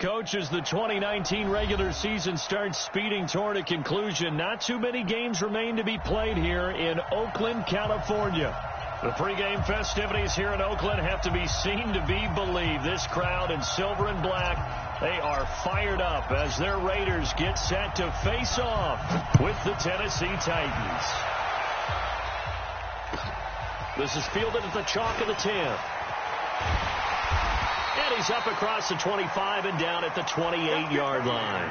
Coach, as the 2019 regular season starts speeding toward a conclusion, not too many games remain to be played here in Oakland, California. The pregame festivities here in Oakland have to be seen to be believed. This crowd in silver and black, they are fired up as their Raiders get set to face off with the Tennessee Titans. This is fielded at the chalk of the 10. And he's up across the 25 and down at the 28-yard line.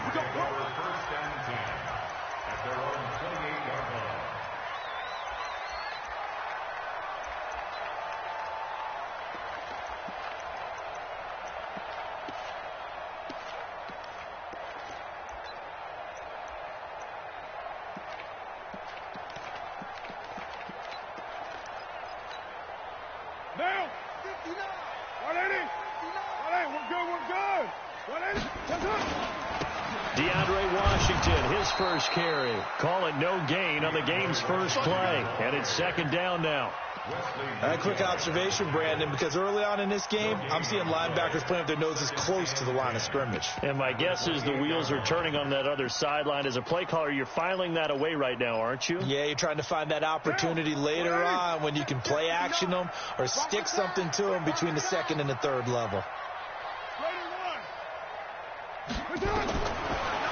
First carry. Call it no gain on the game's first play. And it's second down now. A quick observation, Brandon, because early on in this game, I'm seeing linebackers playing with their noses close to the line of scrimmage. And my guess is the wheels are turning on that other sideline. As a play caller, you're filing that away right now, aren't you? Yeah, you're trying to find that opportunity later on when you can play action them or stick something to them between the second and the third level.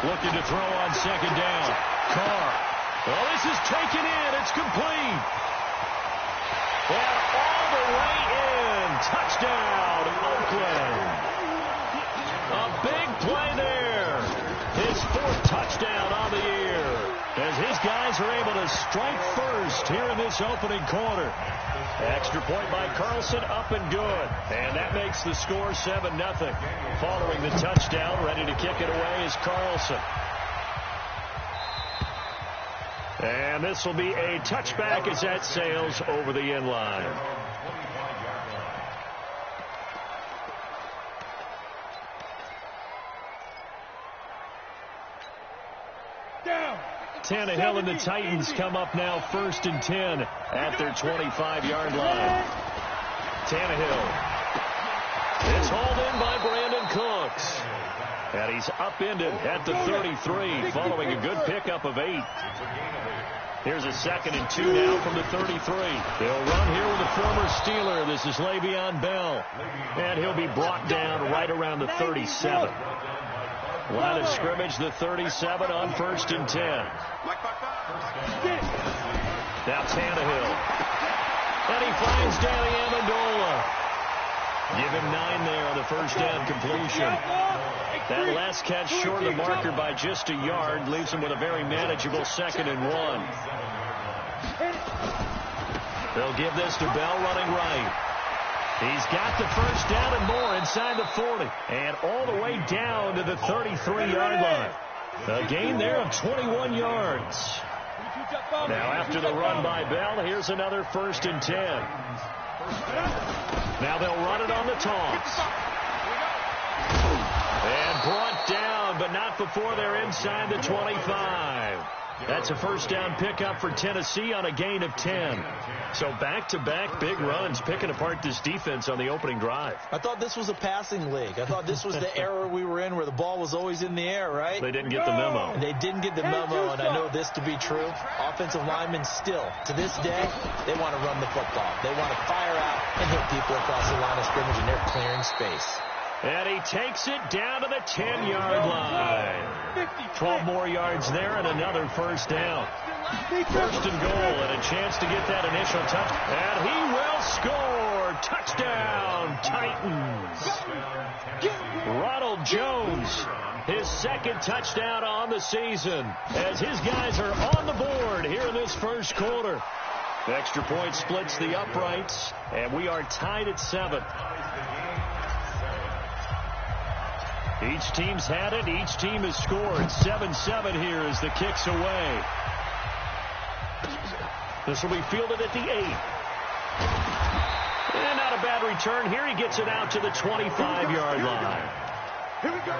Looking to throw on second down. Carr. Well, this is taken in. It's complete. And all the way in. Touchdown, Oakland. A big play there. His fourth touchdown on the year. As his guys are able to strike first here in this opening quarter. Extra point by Carlson, up and good. And that makes the score 7-0. Following the touchdown, ready to kick it away is Carlson. And this will be a touchback as that sails over the end line. Tannehill and the Titans come up now 1st and 10 at their 25-yard line. Tannehill is hauled in by Brandon Cooks. And he's upended at the 33 following a good pickup of 8. Here's a 2nd and 2 now from the 33. They'll run here with the former Steeler. This is Le'Veon Bell. And he'll be brought down right around the 37. Line of scrimmage, the 37 on 1st and 10. Now Tannehill. And he finds Danny Amendola. Give him 9 there on the first down completion. That last catch short of the marker by just a yard leaves him with a very manageable 2nd and 1. They'll give this to Bell running right. He's got the first down and more inside the 40. And all the way down to the 33-yard line. A gain there of 21 yards. Now after the run by Bell, here's another 1st and 10. Now they'll run it on the toss. And brought down, but not before they're inside the 25. That's a first down pickup for Tennessee on a gain of 10. So back-to-back big runs picking apart this defense on the opening drive. I thought this was a passing league. I thought this was the era we were in where the ball was always in the air, right? They didn't get the memo. And they didn't get the memo, and I know this to be true. Offensive linemen still, to this day, they want to run the football. They want to fire out and hit people across the line of scrimmage, and they're clearing space. And he takes it down to the 10-yard line. 12 more yards there and another first down. 1st and goal and a chance to get that initial touch. And he will score. Touchdown, Titans. Ronald Jones, his 2nd touchdown on the season as his guys are on the board here in this first quarter. The extra point splits the uprights, and we are tied at 7. Each team's had it. Each team has scored. 7-7 here as the kick's away. This will be fielded at the 8. And not a bad return here. He gets it out to the 25-yard line. Here we go.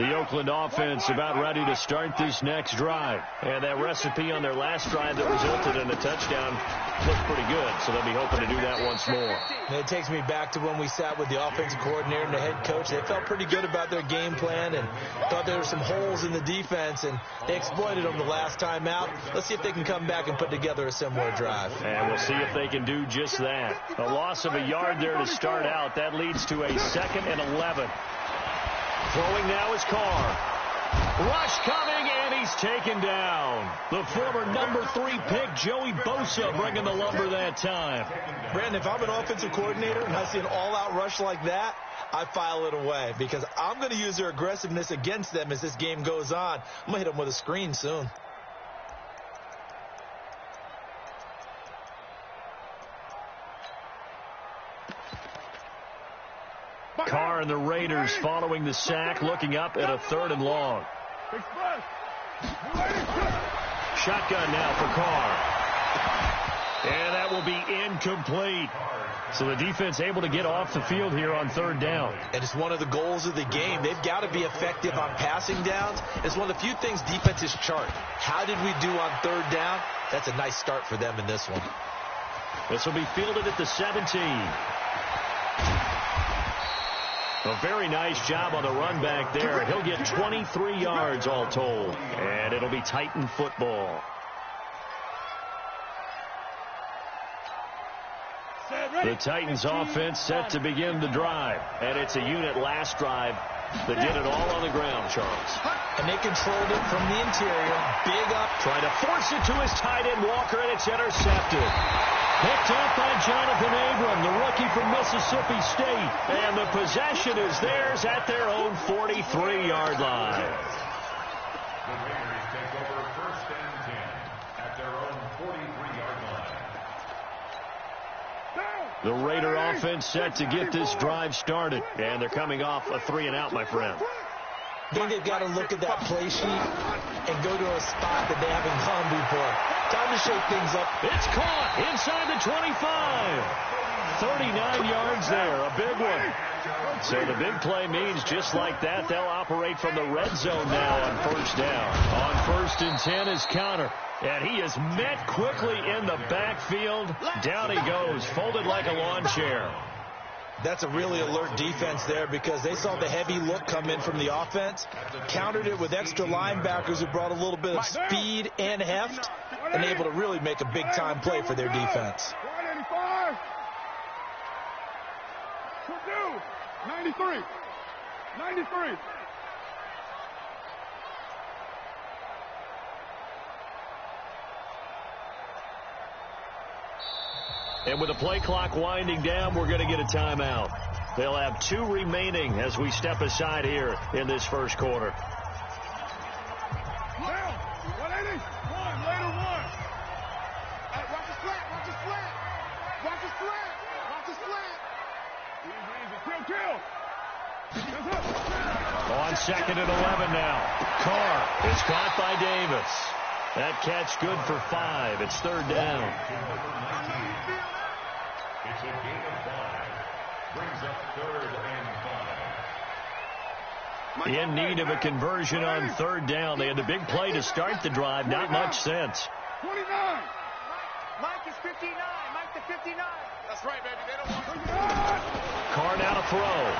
The Oakland offense about ready to start this next drive. And that recipe on their last drive that resulted in a touchdown looked pretty good, so they'll be hoping to do that once more. And it takes me back to when we sat with the offensive coordinator and the head coach. They felt pretty good about their game plan and thought there were some holes in the defense, and they exploited them the last time out. Let's see if they can come back and put together a similar drive. And we'll see if they can do just that. A loss of a yard there to start out. That leads to a 2nd and 11. Throwing now is Carr. Rush coming, and he's taken down. The former number 3 pick, Joey Bosa, bringing the lumber that time. Brandon, if I'm an offensive coordinator and I see an all-out rush like that, I file it away because I'm going to use their aggressiveness against them as this game goes on. I'm going to hit them with a screen soon. Carr and the Raiders following the sack, looking up at a 3rd and long. Shotgun now for Carr. And that will be incomplete. So the defense able to get off the field here on 3rd down. And it's one of the goals of the game. They've got to be effective on passing downs. It's one of the few things defenses chart. How did we do on 3rd down? That's a nice start for them in this one. This will be fielded at the 17. A very nice job on the run back there. He'll get 23 yards all told. And it'll be Titan football. The Titans offense set to begin the drive. And it's a unit last drive that did it all on the ground, Charles. And they controlled it from the interior. Big up. Trying to force it to his tight end, Walker, and it's intercepted. Picked up by Jonathan Abram, the rookie from Mississippi State. And the possession is theirs at their own 43-yard line. The Raiders take over 1st and 10 at their own 43-yard line. The Raider offense set to get this drive started. And they're coming off a 3-and-out, my friend. I think they've got to look at that play sheet and go to a spot that they haven't gone before. Time to shake things up. It's caught inside the 25. 39 yards there, a big one. So the big play means just like that, they'll operate from the red zone now on 1st down. On 1st and 10 is Connor. And he is met quickly in the backfield. Down he goes, folded like a lawn chair. That's a really alert defense there because they saw the heavy look come in from the offense, countered it with extra linebackers who brought a little bit of speed and heft, and able to really make a big-time play for their defense. 93. And with the play clock winding down, we're going to get a timeout. They'll have 2 remaining as we step aside here in this first quarter. Down. 180. One. Later one. Watch the flat. Watch the flat. Watch the flat. Watch the flat. Kill. On 2nd and 11 now. Carr is caught by Davis. That catch good for 5. It's 3rd down. It's a gain of 5. Brings up 3rd and 5. In need of a conversion on 3rd down. They had the big play to start the drive. Not much sense. 29. Mike is 59. Mike to 59. That's right, baby. They don't want Carr now to throw.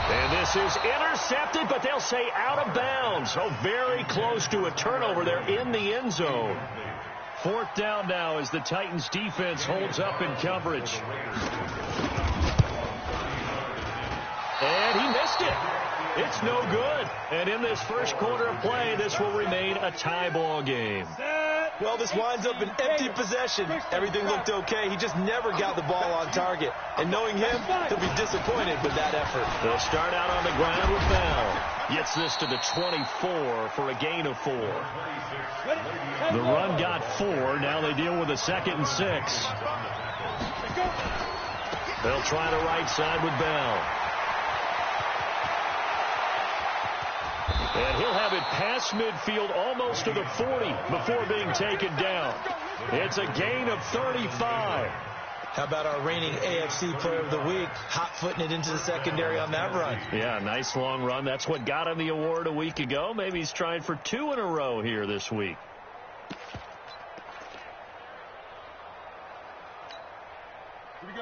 And this is intercepted, but they'll say out of bounds. So very close to a turnover there in the end zone. 4th down now as the Titans defense holds up in coverage. And he missed it. It's no good. And in this first quarter of play, this will remain a tie ball game. Well, this winds up an empty possession. Everything looked okay. He just never got the ball on target. And knowing him, he'll be disappointed with that effort. They'll start out on the ground with Bell. Gets this to the 24 for a gain of 4. The run got 4. Now they deal with a 2nd and 6. They'll try the right side with Bell. And he'll have it past midfield almost to the 40 before being taken down. It's a gain of 35. How about our reigning AFC Player of the Week, hot-footing it into the secondary on that run? Yeah, nice long run. That's what got him the award a week ago. Maybe he's trying for 2 in a row here this week.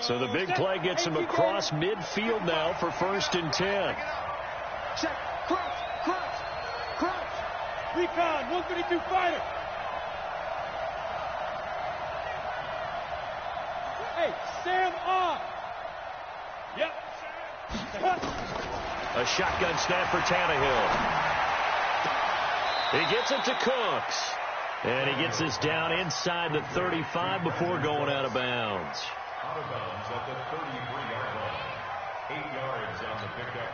So the big play gets him across midfield now for 1st and 10. Check. Crouch. Recon, 132 fighter. Hey, Sam on. Yep. A shotgun snap for Tannehill. He gets it to Cooks. And he gets this down inside the 35 before going out of bounds. Out of bounds at the 33-yard line. 8 yards on the pickup.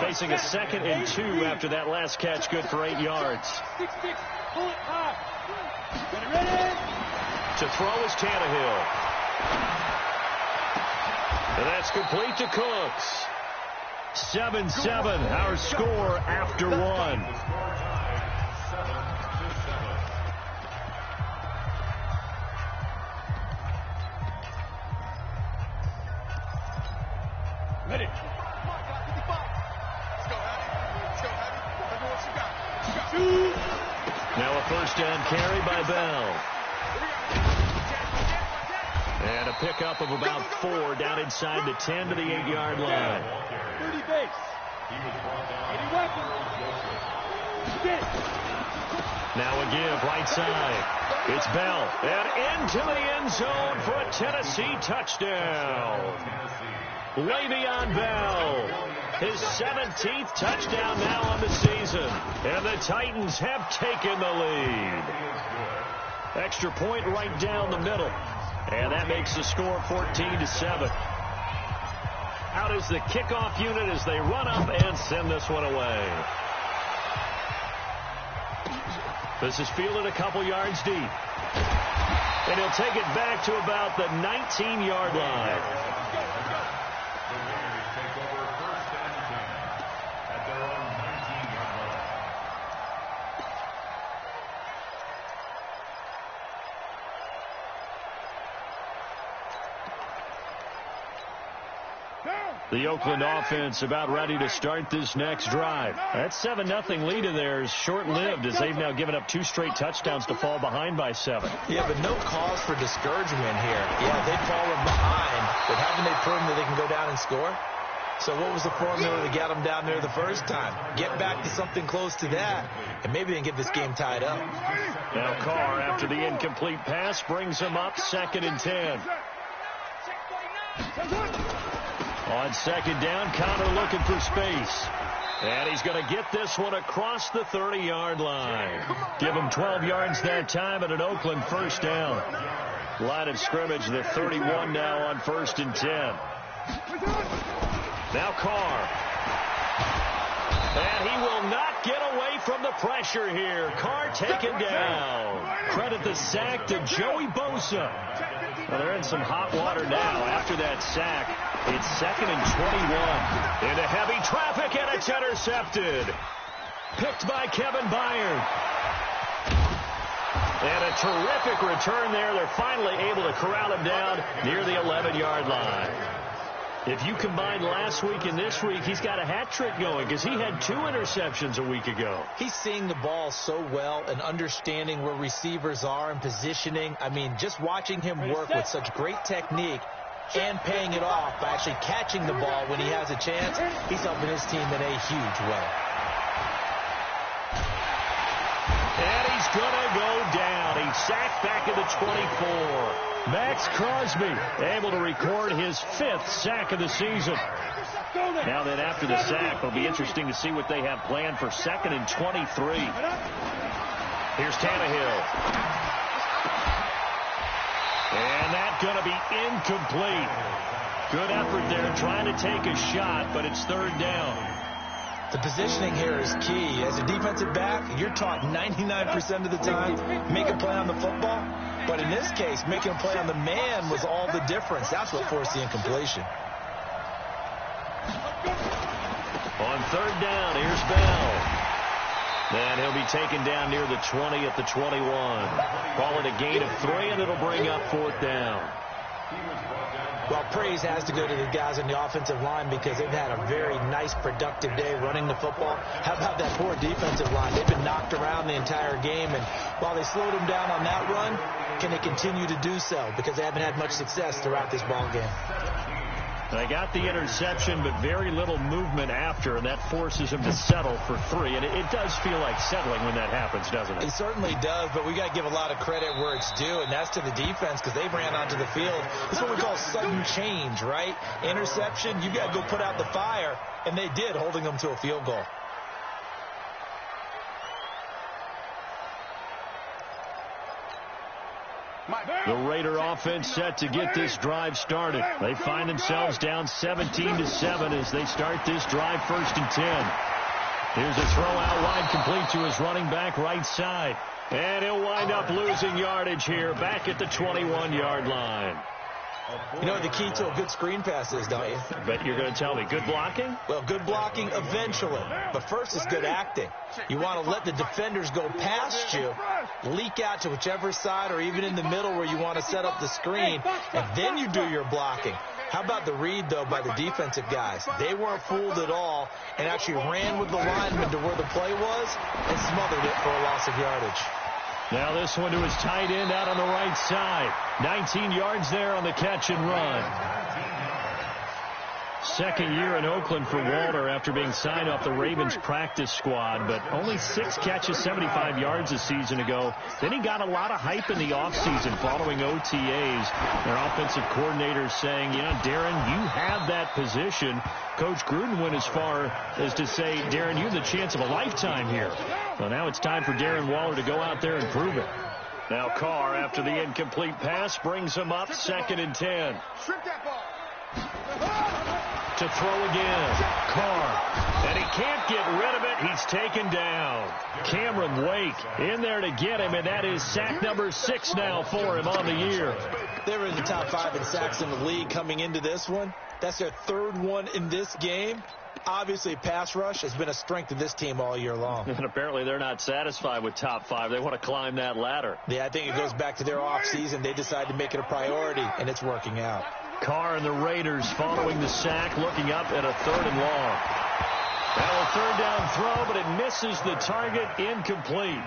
Facing a 2nd and 2 after that last catch, good for 8 yards. 6-6, pull it high. Ready? To throw is Tannehill. And that's complete to Cooks. 7-7, our score after 1. The score tied 7-7. Ready. Now a 1st down carry by Bell. And a pickup of about 4 down inside the 10 to the 8-yard line. 30 base. Any weapon. Now a give right side. It's Bell. And into the end zone for a Tennessee touchdown. Le'Veon Bell. His 17th touchdown now on the season. And the Titans have taken the lead. Extra point right down the middle. And that makes the score 14-7. Out is the kickoff unit as they run up and send this one away. This is fielded a couple yards deep. And he'll take it back to about the 19-yard line. The Bears take over 1st and 10 at their own 19-yard line. The Oakland offense about ready to start this next drive. That 7-0 lead of theirs short-lived as they've now given up 2 straight touchdowns to fall behind by 7. Yeah, but no cause for discouragement here. Yeah, they've fallen behind, but haven't they proven that they can go down and score? So what was the formula to get them down there the first time? Get back to something close to that, and maybe they can get this game tied up. Now Carr, after the incomplete pass, brings him up 2nd and 10. On 2nd down, Connor looking for space. And he's going to get this one across the 30-yard line. Give him 12 yards that time and an Oakland 1st down. Line of scrimmage, the 31 now on 1st and 10. Now Carr. And he will not get away from the pressure here. Carr taken down. Credit the sack to Joey Bosa. Well, they're in some hot water now after that sack. It's 2nd and 21. Into heavy traffic, and it's intercepted. Picked by Kevin Byard. And a terrific return there. They're finally able to corral him down near the 11-yard line. If you combine last week and this week, he's got a hat trick going because he had 2 interceptions a week ago. He's seeing the ball so well and understanding where receivers are and positioning. I mean, just watching him work with such great technique and paying it off by actually catching the ball when he has a chance, he's helping his team in a huge way. And he's going to go down. He's sacked back at the 24. Max Crosby able to record his 5th sack of the season. Now then, after the sack, it'll be interesting to see what they have planned for 2nd and 23. Here's Tannehill. And that's going to be incomplete. Good effort there trying to take a shot, but it's 3rd down. The positioning here is key. As a defensive back, you're taught 99% of the time, make a play on the football. But in this case, making a play on the man was all the difference. That's what forced the incompletion. On 3rd down, here's Bell. And he'll be taken down near the 20 at the 21. Call it a gain of 3, and it'll bring up 4th down. Well, praise has to go to the guys on the offensive line because they've had a very nice, productive day running the football. How about that poor defensive line? They've been knocked around the entire game, and while they slowed them down on that run, can they continue to do so? Because they haven't had much success throughout this ball game. They got the interception, but very little movement after, and that forces them to settle for 3. And it does feel like settling when that happens, doesn't it? It certainly does, but we got to give a lot of credit where it's due, and that's to the defense because they ran onto the field. This is what we call sudden change, right? Interception, you got to go put out the fire, and they did, holding them to a field goal. The Raider offense set to get this drive started. They find themselves down 17-7 as they start this drive 1st and 10. Here's a throw out wide complete to his running back right side. And he'll wind up losing yardage here back at the 21-yard line. You know what the key to a good screen pass is, don't you? But you're going to tell me, good blocking? Well, good blocking eventually. But first is good acting. You want to let the defenders go past you, leak out to whichever side or even in the middle where you want to set up the screen, and then you do your blocking. How about the read, though, by the defensive guys? They weren't fooled at all and actually ran with the lineman to where the play was and smothered it for a loss of yardage. Now this one to his tight end out on the right side. 19 yards there on the catch and run. Second year in Oakland for Walter after being signed off the Ravens practice squad, but only 6 catches, 75 yards a season ago. Then he got a lot of hype in the offseason following OTAs. Their offensive coordinator saying, you know, Darren, you have that position. Coach Gruden went as far as to say, Darren, you have the chance of a lifetime here. So now it's time for Darren Waller to go out there and prove it. Now Carr, after the incomplete pass, brings him up 2nd and 10. To throw again. Carr. And he can't get rid of it. He's taken down. Cameron Wake in there to get him, and that is sack number 6 now for him on the year. They were in the top 5 in sacks in the league coming into this one. That's their 3rd one in this game. Obviously, pass rush has been a strength of this team all year long. And apparently they're not satisfied with top 5. They want to climb that ladder. Yeah, I think it goes back to their offseason. They decided to make it a priority, and it's working out. Carr and the Raiders following the sack, looking up at a 3rd and long. Now a 3rd down throw, but it misses the target, incomplete.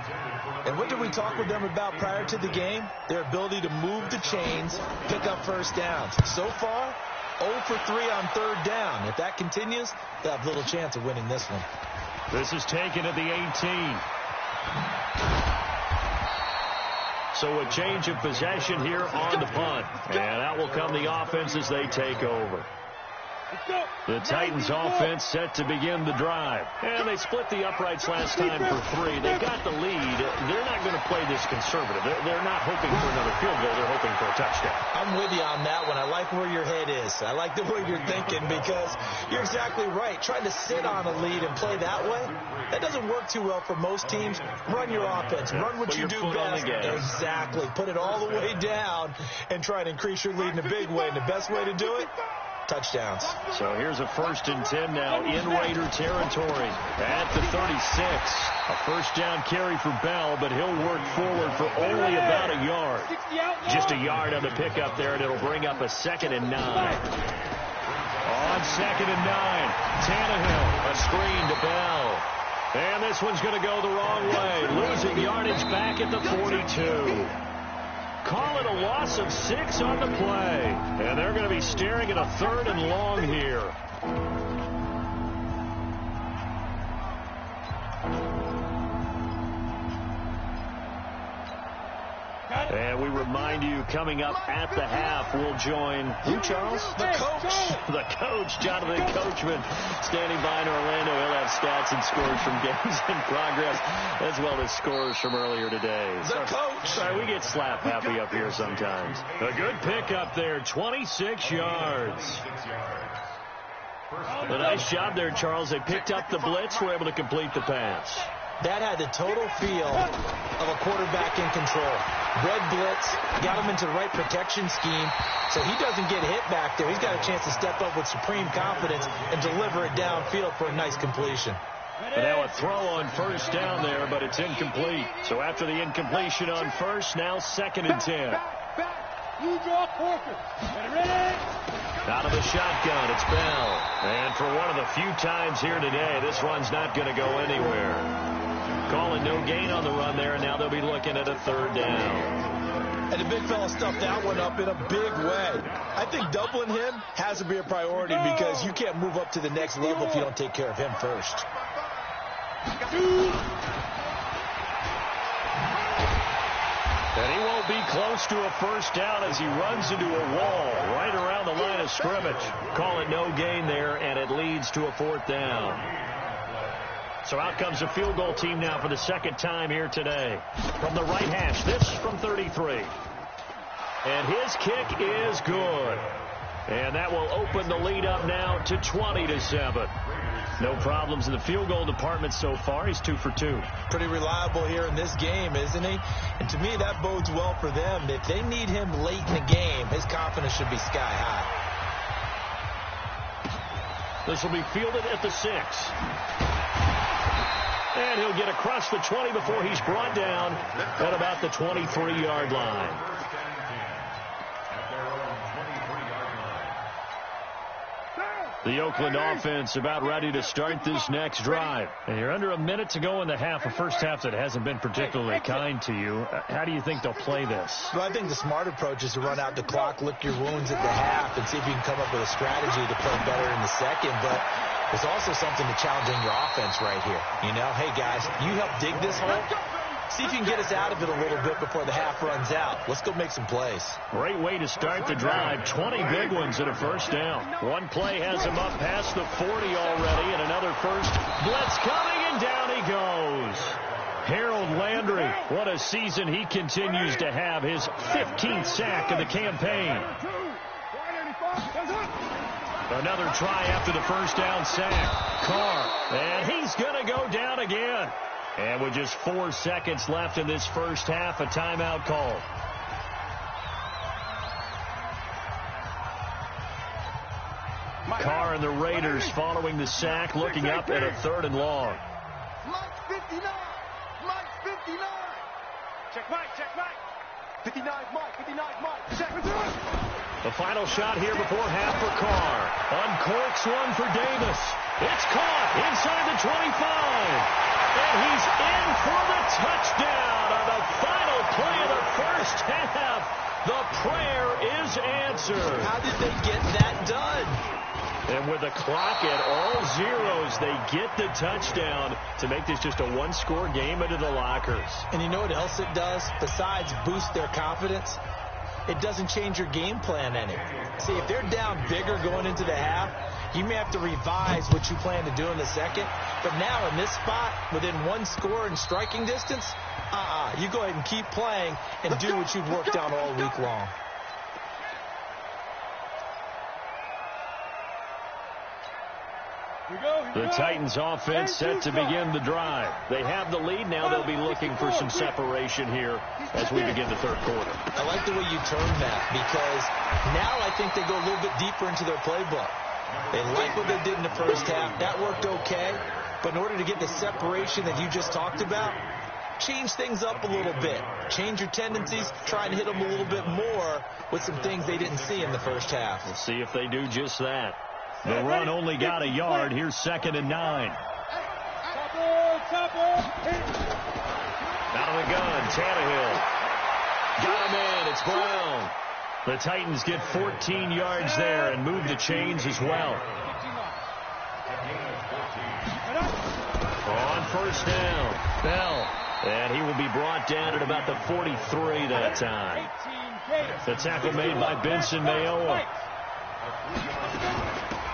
And what did we talk with them about prior to the game? Their ability to move the chains, pick up first downs. So far, 0 for 3 on 3rd down. If that continues, they'll have little chance of winning this one. This is taken at the 18. So a change of possession here on the punt. And out will come the offense as they take over. The Titans offense set to begin the drive. And they split the uprights last time for 3. They got the lead. They're not going to play this conservative. They're not hoping for another field goal. They're hoping for a touchdown. I'm with you on that one. I like where your head is. I like the way you're thinking because you're exactly right. Trying to sit on a lead and play that way, that doesn't work too well for most teams. Run your offense. Run what you do best. Exactly. Put it all the way down and try to increase your lead in a big way. And the best way to do it, touchdowns. So here's a 1st and 10 now in Raider territory at the 36. A 1st down carry for Bell, but he'll work forward for only about a yard. Just a yard on the pickup there, and it'll bring up a 2nd and 9. On 2nd and 9, Tannehill, a screen to Bell. And this one's going to go the wrong way, losing yardage back at the 42. Call it a loss of 6 on the play. And they're going to be staring at a 3rd and long here. And we remind you, coming up at the half, we'll join who, Charles? The coach. The coach, Jonathan Coachman, standing by in Orlando. He'll have stats and scores from games in progress, as well as scores from earlier today. The coach. Sorry, we get slap happy up here sometimes. A good pickup there, 26 yards. A nice job there, Charles. They picked up the blitz, were able to complete the pass. That had the total feel of a quarterback in control. Red blitz, got him into the right protection scheme, so he doesn't get hit back there. He's got a chance to step up with supreme confidence and deliver it downfield for a nice completion. And now a throw on 1st down there, but it's incomplete. So after the incompletion on 1st, now 2nd and 10. You draw quarter. Ready? Out of the shotgun, it's Bell. And for one of the few times here today, this run's not going to go anywhere. Calling no gain on the run there, and now they'll be looking at a third down. And the big fella stuffed that one up in a big way. I think doubling him has to be a priority because you can't move up to the next level if you don't take care of him first. And he won't be close to a first down as he runs into a wall right around the line of scrimmage. Call it no gain there, and it leads to a fourth down. So out comes a field goal team now for the second time here today. From the right hash, this from 33. And his kick is good. And that will open the lead up now to 20-7. No problems in the field goal department so far. He's 2 for 2. Pretty reliable here in this game, isn't he? And to me, that bodes well for them. If they need him late in the game, his confidence should be sky high. This will be fielded at the 6. And he'll get across the 20 before he's brought down at about the 23-yard line. The Oakland offense about ready to start this next drive. And you're under a minute to go in the half, a first half that hasn't been particularly kind to you. How do you think they'll play this? Well, I think the smart approach is to run out the clock, lick your wounds at the half, and see if you can come up with a strategy to play better in the second. But there's also something to challenging your offense right here. You know, hey, guys, you help dig this hole. See if you can get us out of it a little bit before the half runs out. Let's go make some plays. Great way to start the drive. 20 big ones at a first down. One play has him up past the 40 already, and another first blitz coming, and down he goes. Harold Landry, what a season he continues to have. His 15th sack of the campaign. Another try after the first down sack. Carr, and he's going to go down again. And with just 4 seconds left in this first half, a timeout call. Carr and the Raiders following the sack, looking up at a 3rd and long. Mike 59. Mike 59. Check Mike. Check Mike. 59 Mike. 59 Mike. Check. The final shot here before half for Carr. Uncorks one for Davis. It's caught inside the 25. And he's in for the touchdown on the final play of the first half. The prayer is answered. How did they get that done? And with the clock at all zeros, they get the touchdown to make this just a one-score game into the lockers. And you know what else it does? Besides boost their confidence, it doesn't change your game plan any. See, if they're down bigger going into the half, you may have to revise what you plan to do in the second. But now in this spot, within one score and striking distance, you go ahead and keep playing and do what you've worked on all week long. The Titans offense set to begin the drive. They have the lead. Now they'll be looking for some separation here as we begin the third quarter. I like the way you termed that because now I think they go a little bit deeper into their playbook. They like what they did in the first half. That worked okay. But in order to get the separation that you just talked about, change things up a little bit. Change your tendencies. Try and hit them a little bit more with some things they didn't see in the first half. We'll see if they do just that. The run only got a yard. Here's 2nd and 9. Out of the gun, Tannehill. Got him in. It's Brown. The Titans get 14 yards there and move the chains as well. On first down, Bell. And he will be brought down at about the 43 that time. The tackle made by Benson Mayowa.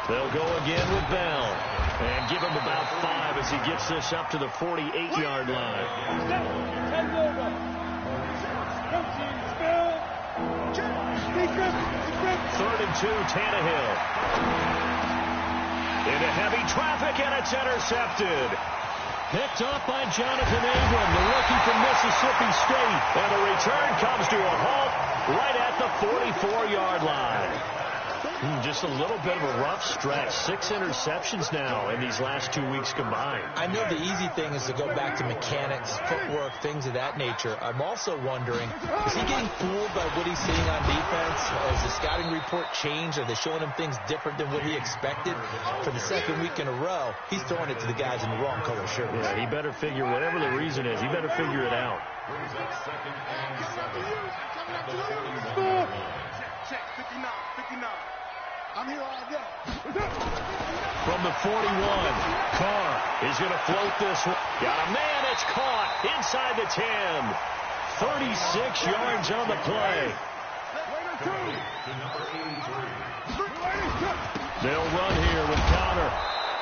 They'll go again with Bell and give him about 5 as he gets this up to the 48-yard line. 3rd and 2, Tannehill. Into heavy traffic, and it's intercepted. Picked up by Jonathan Abram, the rookie from Mississippi State. And the return comes to a halt right at the 44-yard line. Just a little bit of a rough stretch. 6 interceptions now in these last 2 weeks combined. I know the easy thing is to go back to mechanics, footwork, things of that nature. I'm also wondering, is he getting fooled by what he's seeing on defense? Has the scouting report changed? Are they showing him things different than what he expected? For the second week in a row, he's throwing it to the guys in the wrong color shirts. Yeah, he better figure, whatever the reason is, he better figure it out. Check, 59, 59. I'm here all day. From the 41, Carr is going to float this one. Got a man, it's caught inside the 10. 36 yards on the play. They'll run here with Connor.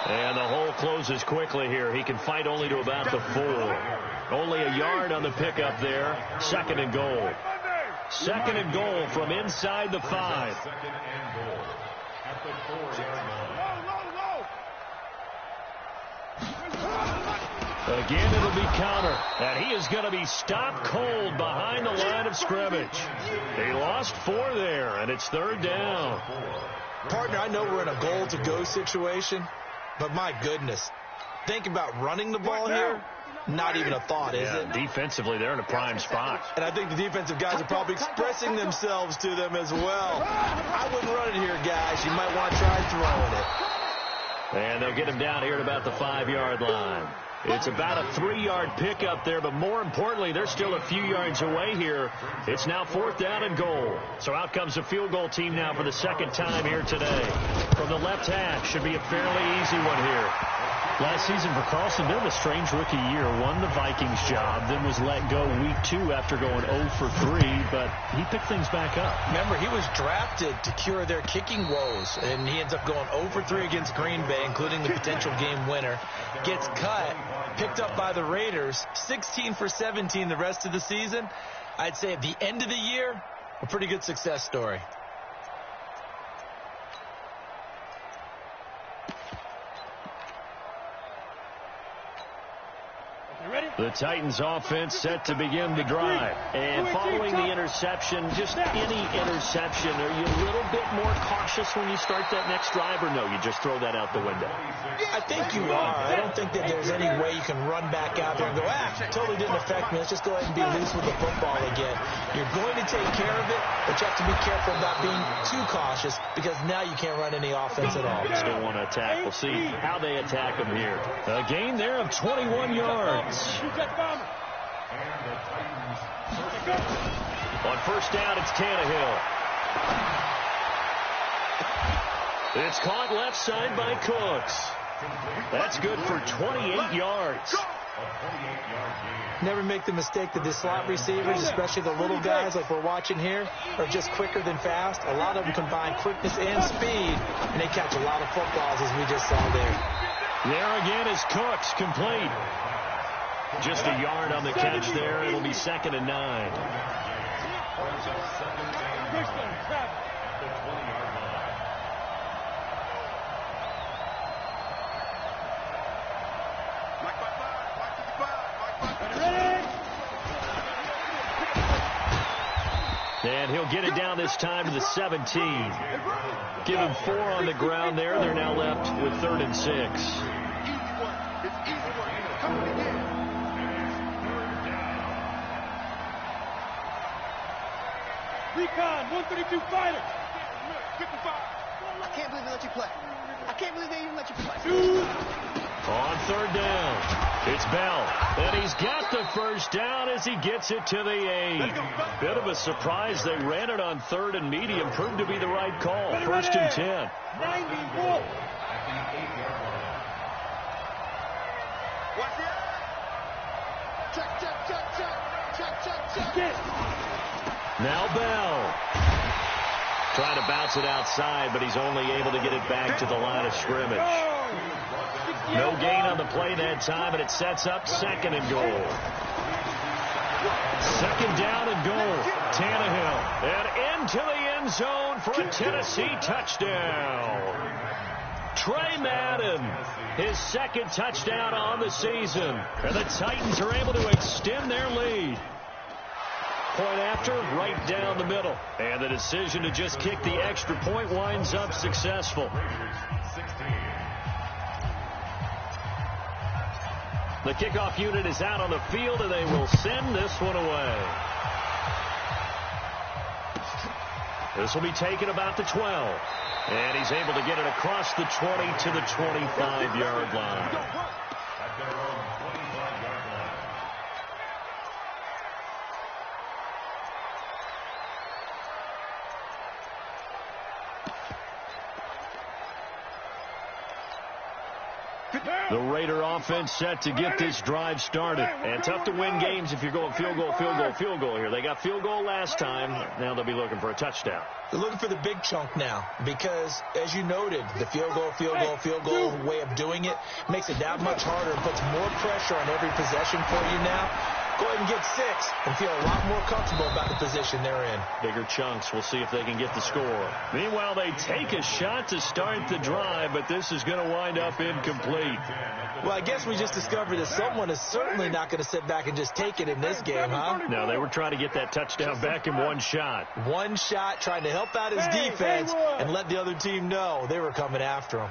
And the hole closes quickly here. He can fight only to about the 4. Only a yard on the pickup there. 2nd and goal. 2nd and goal from inside the 5. Second and goal at the 4-yard line. Again, it'll be Connor. And he is going to be stopped cold behind the line of scrimmage. They lost 4 there, and it's 3rd down. Partner, I know we're in a goal-to-go situation, but my goodness, think about running the ball here. Not even a thought, is it? Defensively, they're in a prime spot. And I think the defensive guys are probably expressing themselves to them as well. I wouldn't run it here, guys. You might want to try throwing it. And they'll get him down here at about the 5-yard line. It's about a 3-yard pickup there, but more importantly, they're still a few yards away here. It's now 4th down and goal. So out comes the field goal team now for the 2nd time here today. From the left half, should be a fairly easy one here. Last season for Carlson, bit of a strange rookie year. Won the Vikings job, then was let go week 2 after going 0 for 3, but he picked things back up. Remember, he was drafted to cure their kicking woes, and he ends up going 0 for 3 against Green Bay, including the potential game winner. Gets cut, picked up by the Raiders, 16 for 17 the rest of the season. I'd say at the end of the year, a pretty good success story. The Titans offense set to begin the drive. And following the interception, just any interception, are you a little bit more cautious when you start that next drive, or no, you just throw that out the window? I think you are. I don't think that there's any way you can run back out there and go, totally didn't affect me. Let's just go ahead and be loose with the football again. You're going to take care of it, but you have to be careful about being too cautious because now you can't run any offense at all. Still want to attack. We'll see how they attack them here. A gain there of 21 yards. On 1st down, it's Tannehill. It's caught left side by Cooks. That's good for 28 yards. Never make the mistake that the slot receivers, especially the little guys like we're watching here, are just quicker than fast. A lot of them combine quickness and speed, and they catch a lot of footballs, as we just saw there. There again is Cooks, complete. Just a yard on the catch there. It'll be 2nd and 9. And he'll get it down this time to the 17. Give him 4 on the ground there. They're now left with 3rd and 6. Recon, 132 fighter. 55. I can't believe they let you play. I can't believe they even let you play. On 3rd down, it's Bell. And he's got the 1st down as he gets it to the 8. Bit of a surprise. They ran it on 3rd and medium. Proved to be the right call. 1st and 10. 91. Watch it. Check, check, check, check. Check, check, check. Now Bell. Trying to bounce it outside, but he's only able to get it back to the line of scrimmage. No gain on the play that time, and it sets up 2nd and goal. 2nd down and goal. Tannehill. And into the end zone for a Tennessee touchdown. Trey Madden, his 2nd touchdown on the season. And the Titans are able to extend their lead. point after, right down the middle. And the decision to just kick the extra point winds up successful. The kickoff unit is out on the field, and they will send this one away. This will be taken about the 12. And he's able to get it across the 20 to the 25-yard line. At their own 25-yard line. The Raider offense set to get this drive started. And tough to win games if you're going field goal, field goal, field goal here. They got field goal last time. Now they'll be looking for a touchdown. They're looking for the big chunk now because, as you noted, the field goal way of doing it makes it that much harder and puts more pressure on every possession for you now. Go ahead and get 6 and feel a lot more comfortable about the position they're in. Bigger chunks. We'll see if they can get the score. Meanwhile, they take a shot to start the drive, but this is going to wind up incomplete. Well, I guess we just discovered that someone is certainly not going to sit back and just take it in this game, huh? No, they were trying to get that touchdown back in one shot. One shot, trying to help out his defense and let the other team know they were coming after him.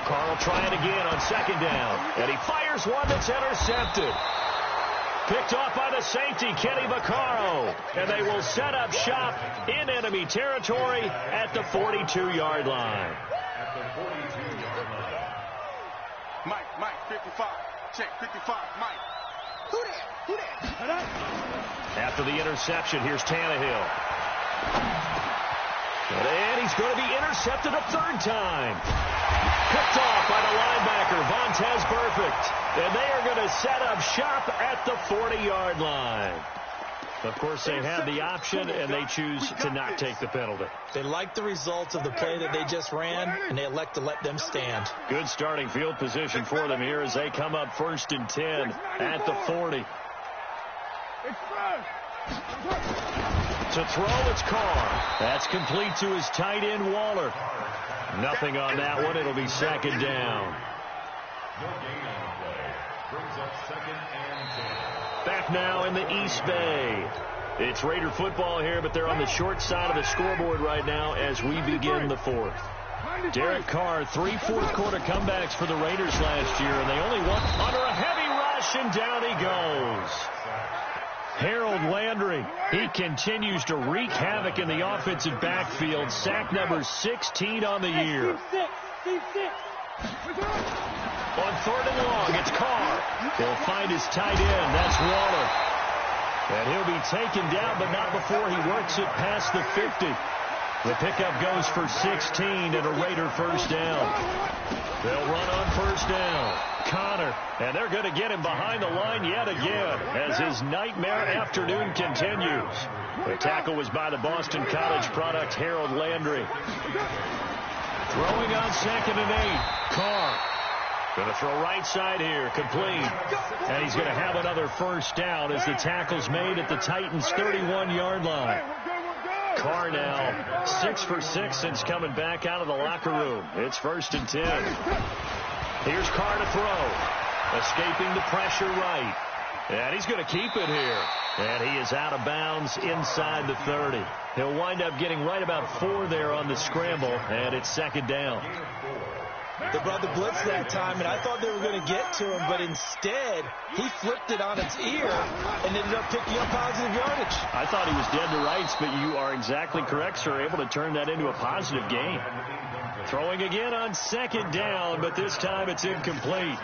Carl trying again on second down. And he fires one that's intercepted. Picked off by the safety, Kenny Vaccaro. And they will set up shop in enemy territory at the 42-yard line. At the 42-yard line. Mike, 55. Check, 55, Mike. Who that? After the interception, here's Tannehill. And he's going to be intercepted a third time. Picked off by the linebacker, Vontaze Burfict. And they are going to set up shop at the 40-yard line. Of course, they have the option, and they choose to not take the penalty. They like the results of the play that they just ran, and they elect to let them stand. Good starting field position for them here as they come up 1st and 10 at the 40. To throw, it's Carr. That's complete to his tight end, Waller. Nothing on that one. It'll be 2nd down. No gain on the play. Brings up 2nd and 10. Back now in the East Bay. It's Raider football here, but they're on the short side of the scoreboard right now as we begin the 4th. Derek Carr, 3 fourth-quarter comebacks for the Raiders last year, and they only won under a heavy rush, and down he goes. Harold Landry, he continues to wreak havoc in the offensive backfield. Sack number 16 on the year. On 3rd and long, it's Carr. He'll find his tight end. That's Waller. And he'll be taken down, but not before he works it past the 50. The pickup goes for 16 and a Raider 1st down. They'll run on 1st down. Connor, and they're going to get him behind the line yet again as his nightmare afternoon continues. The tackle was by the Boston College product, Harold Landry. Throwing on 2nd and 8. Carr. Going to throw right side here, complete. And he's going to have another 1st down as the tackle's made at the Titans' 31-yard line. Carr now 6 for 6 since coming back out of the locker room. It's 1st and 10. Here's Carr to throw. Escaping the pressure right. And he's going to keep it here. And he is out of bounds inside the 30. He'll wind up getting right about 4 there on the scramble, and it's 2nd down. They brought the blitz that time, and I thought they were going to get to him, but instead, he flipped it on its ear and ended up picking up positive yardage. I thought he was dead to rights, but you are exactly correct, sir. Able to turn that into a positive gain. Throwing again on 2nd down, but this time it's incomplete.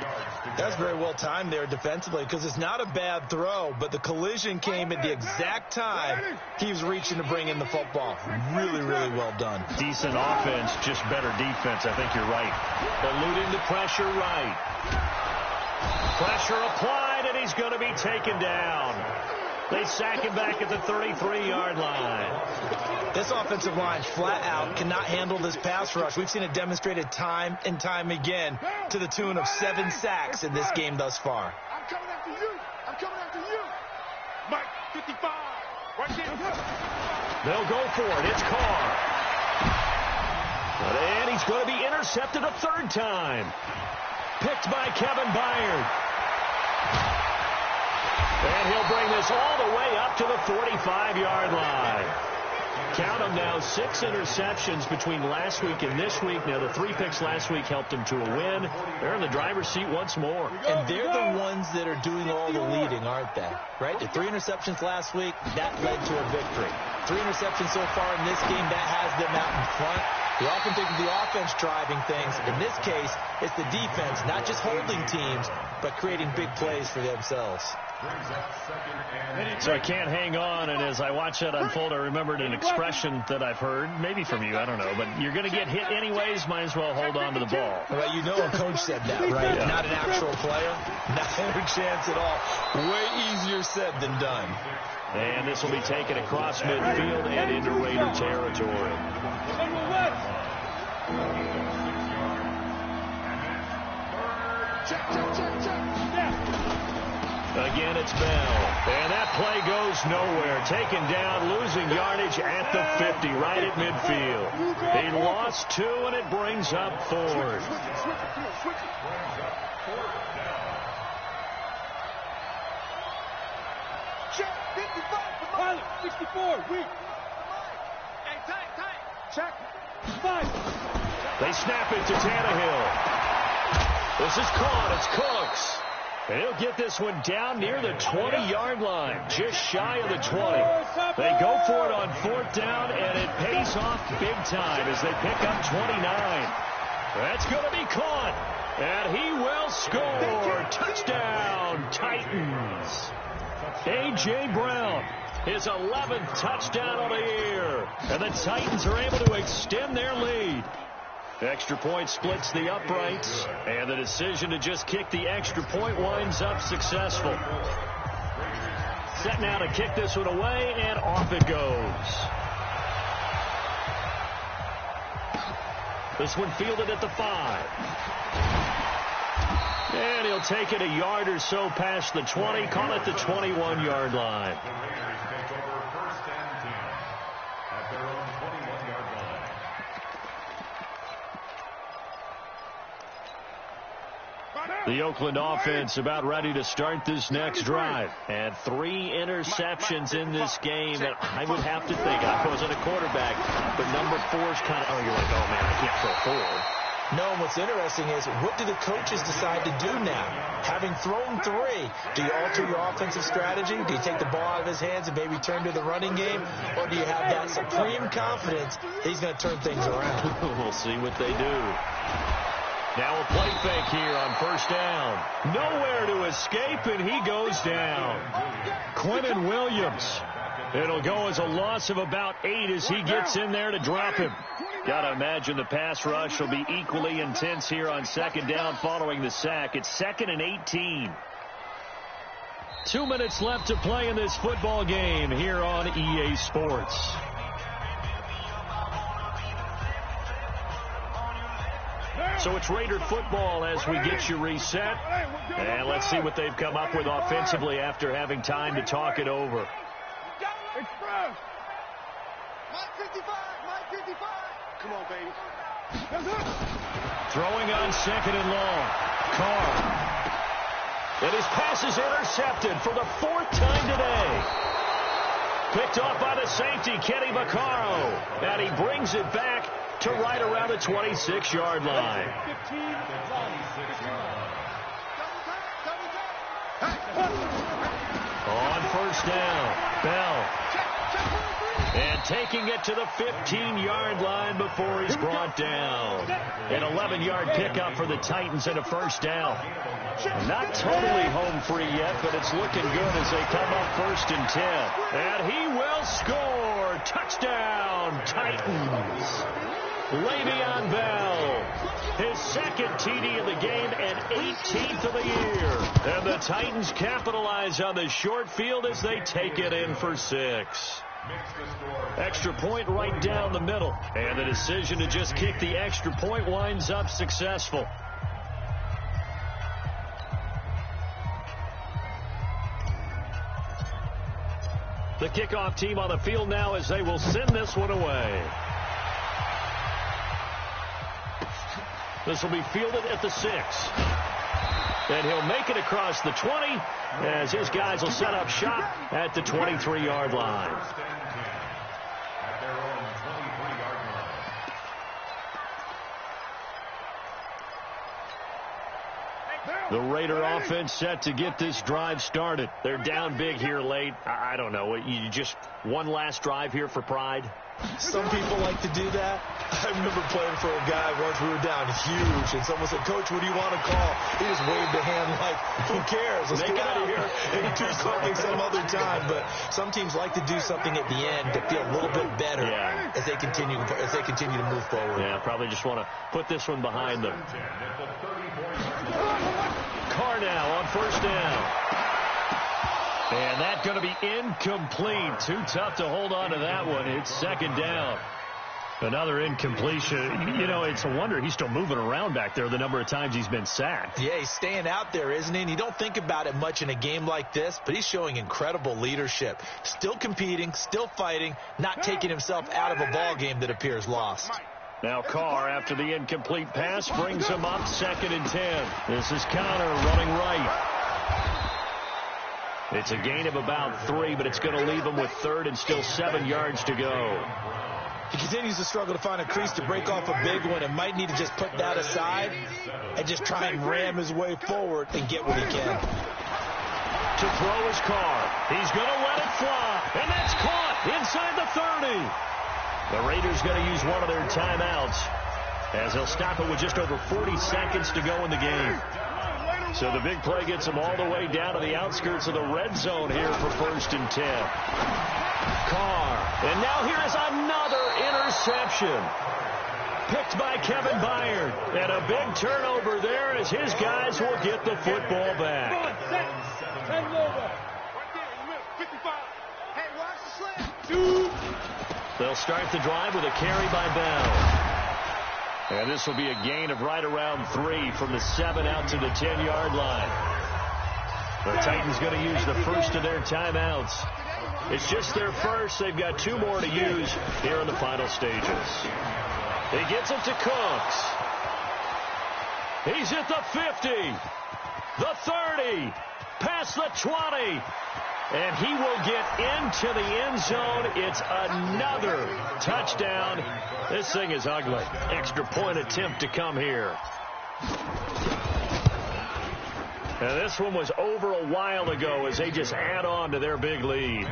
That's very well timed there defensively because it's not a bad throw, but the collision came at the exact time he was reaching to bring in the football. Really, really well done. Decent offense, just better defense. I think you're right. Eluding the pressure right. Pressure applied, and he's going to be taken down. They sack him back at the 33-yard line. This offensive line flat out cannot handle this pass rush. We've seen it demonstrated time and time again to the tune of 7 sacks in this game thus far. I'm coming after you. I'm coming after you. Mike, 55. Right there. They'll go for it. It's Carr. And he's going to be intercepted a 3rd time. Picked by Kevin Byard. And he'll bring this all the way up to the 45-yard line. Count them now, 6 interceptions between last week and this week. Now, the 3 picks last week helped him to a win. They're in the driver's seat once more. And they're the ones that are doing all the leading, aren't they? Right? The 3 interceptions last week, that led to a victory. 3 interceptions so far in this game, that has them out in front. We often think of the offense driving things. In this case, it's the defense, not just holding teams, but creating big plays for themselves. So I can't hang on, and as I watch that unfold, I remembered an expression that I've heard, maybe from you, I don't know, but you're going to get hit anyways, might as well hold on to the ball. Well, you know a coach said that, right? Yeah. Not an actual player. Not a chance at all. Way easier said than done. And this will be taken across midfield and into Raider territory. Again, it's Bell. And that play goes nowhere. Taken down, losing yardage at the 50, right at midfield. He lost 2, and it brings up 4th. Check, 55, pilot, 64, weak. Hey, tight. Check, 5. They snap it to Tannehill. This is caught. It's Cooks. And he'll get this one down near the 20-yard line, just shy of the 20. They go for it on 4th down, and it pays off big time as they pick up 29. That's going to be caught, and he will score. Touchdown, Titans. A.J. Brown, his 11th touchdown of the year, and the Titans are able to extend their lead. Extra point splits the uprights, and the decision to just kick the extra point winds up successful. Set now to kick this one away, and off it goes. This one fielded at the 5. And he'll take it a yard or so past the 20, call it the 21-yard line. The Oakland offense about ready to start this next drive. And 3 interceptions in this game. And I would have to think, I wasn't a quarterback, but number 4's kind of, oh, you're like, oh, man, I can't throw 4. No, and what's interesting is, what do the coaches decide to do now? Having thrown 3, do you alter your offensive strategy? Do you take the ball out of his hands and maybe turn to the running game? Or do you have that supreme confidence that he's going to turn things around? We'll see what they do. Now a play fake here on 1st down. Nowhere to escape, and he goes down. Quinnen Williams. It'll go as a loss of about 8 as he gets in there to drop him. Got to imagine the pass rush will be equally intense here on 2nd down following the sack. It's 2nd and 18. 2 minutes left to play in this football game here on EA Sports. So it's Raider football as we get you reset. And let's see what they've come up with offensively after having time to talk it over. Express. Mike 55. Come on, baby. Throwing on 2nd and long. Carr. And his pass is intercepted for the 4th time today. Picked off by the safety, Kenny Vaccaro. And he brings it back to right around the 26-yard line. On 1st down, Bell. And taking it to the 15-yard line before he's brought down. An 11-yard pickup for the Titans and a 1st down. Not totally home free yet, but it's looking good as they come up 1st and 10. And he will score. Touchdown, Titans. Le'Veon Bell, his 2nd TD of the game and 18th of the year. And the Titans capitalize on the short field as they take it in for 6. Extra point right down the middle. And the decision to just kick the extra point winds up successful. The kickoff team on the field now as they will send this one away. This will be fielded at the 6. And he'll make it across the 20 as his guys will set up shop at the 23-yard line. First and 10 at their own 23-yard line. The Raider offense set to get this drive started. They're down big here late. I don't know. You just one last drive here for pride? Some people like to do that. I remember playing for a guy once. We were down huge, and someone said, "Coach, what do you want to call?" He just waved a hand like, "Who cares? Let's get out of here and do something some other time." But some teams like to do something at the end to feel a little bit better as they continue to move forward. Yeah, probably just want to put this one behind them. Carr now on first down. And that's going to be incomplete. Too tough to hold on to that one. It's second down. Another incompletion. You know, it's a wonder he's still moving around back there the number of times he's been sacked. Yeah, he's staying out there, isn't he? And you don't think about it much in a game like this, but he's showing incredible leadership. Still competing, still fighting, not taking himself out of a ball game that appears lost. Now Carr, after the incomplete pass, brings him up 2nd and 10. This is Connor running right. It's a gain of about 3, but it's going to leave him with 3rd and still 7 yards to go. He continues to struggle to find a crease to break off a big one and might need to just put that aside and just try and ram his way forward and get what he can. To throw his Carr. He's going to let it fly, and that's caught inside the 30. The Raiders going to use one of their timeouts as they'll stop it with just over 40 seconds to go in the game. So the big play gets them all the way down to the outskirts of the red zone here for 1st and 10. Carr. And now here is another interception. Picked by Kevin Byard. And a big turnover there as his guys will get the football back. They'll start the drive with a carry by Bell. And this will be a gain of right around 3 from the 7 out to the 10-yard line. The Titans going to use the first of their timeouts. It's just their first. They've got 2 more to use here in the final stages. He gets it to Cooks. He's at the 50, the 30, past the 20. And he will get into the end zone. It's another touchdown. This thing is ugly. Extra point attempt to come here. And this one was over a while ago as they just add on to their big lead.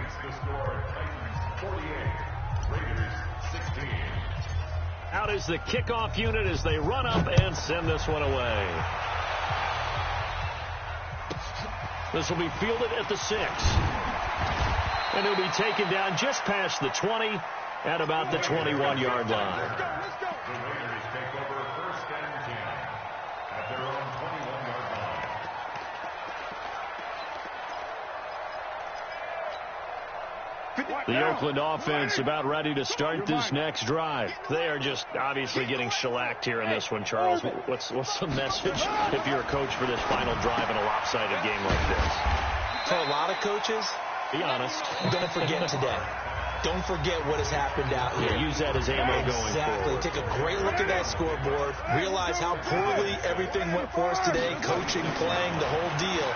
Out is the kickoff unit as they run up and send this one away. This will be fielded at the 6. And he'll be taken down just past the 20 at about the 21-yard line. The Raiders take over 1st and 10 at their own 21-yard line. The Oakland offense about ready to start this next drive. They are just obviously getting shellacked here in this one, Charles. What's the message if you're a coach for this final drive in a lopsided game like this? For a lot of coaches, be honest. Don't forget today. Don't forget what has happened out here. Yeah, use that as ammo going Exactly. forward. Take a great look at that scoreboard. Realize how poorly everything went for us today. Coaching, playing, the whole deal.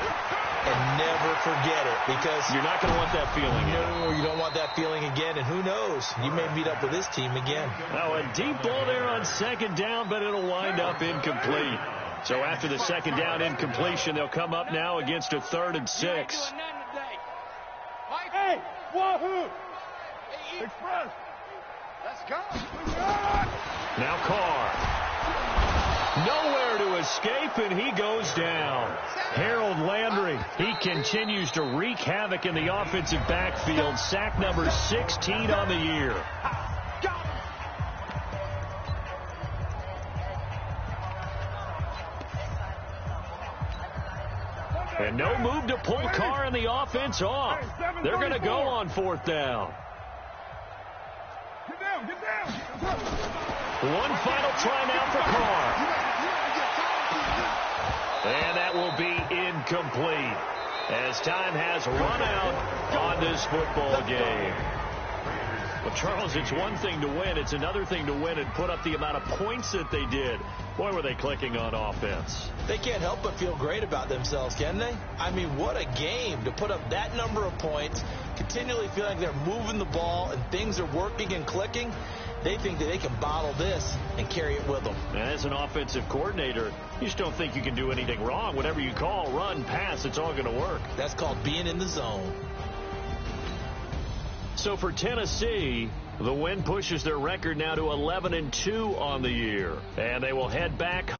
And never forget it, because you're not going to want that feeling again. No, you don't want that feeling again, and who knows? You may meet up with this team again. Now, a deep ball there on 2nd down, but it'll wind up incomplete. So after the 2nd down incompletion, they'll come up now against a 3rd and 6. Hey, wahoo! Express. Let's go. Now Carr. Nowhere to escape, and he goes down. Harold Landry, he continues to wreak havoc in the offensive backfield. Sack number 16 on the year. And no move to pull Carr and the offense off. They're going to go on 4th down. Get down, get down. One final try now for Carr. And that will be incomplete as time has run out on this football game. Well, Charles, it's one thing to win. It's another thing to win and put up the amount of points that they did. Boy, were they clicking on offense. They can't help but feel great about themselves, can they? I mean, what a game to put up that number of points, continually feeling they're moving the ball and things are working and clicking. They think that they can bottle this and carry it with them. And as an offensive coordinator, you just don't think you can do anything wrong. Whatever you call, run, pass, it's all going to work. That's called being in the zone. So for Tennessee, the win pushes their record now to 11-2 on the year. And they will head back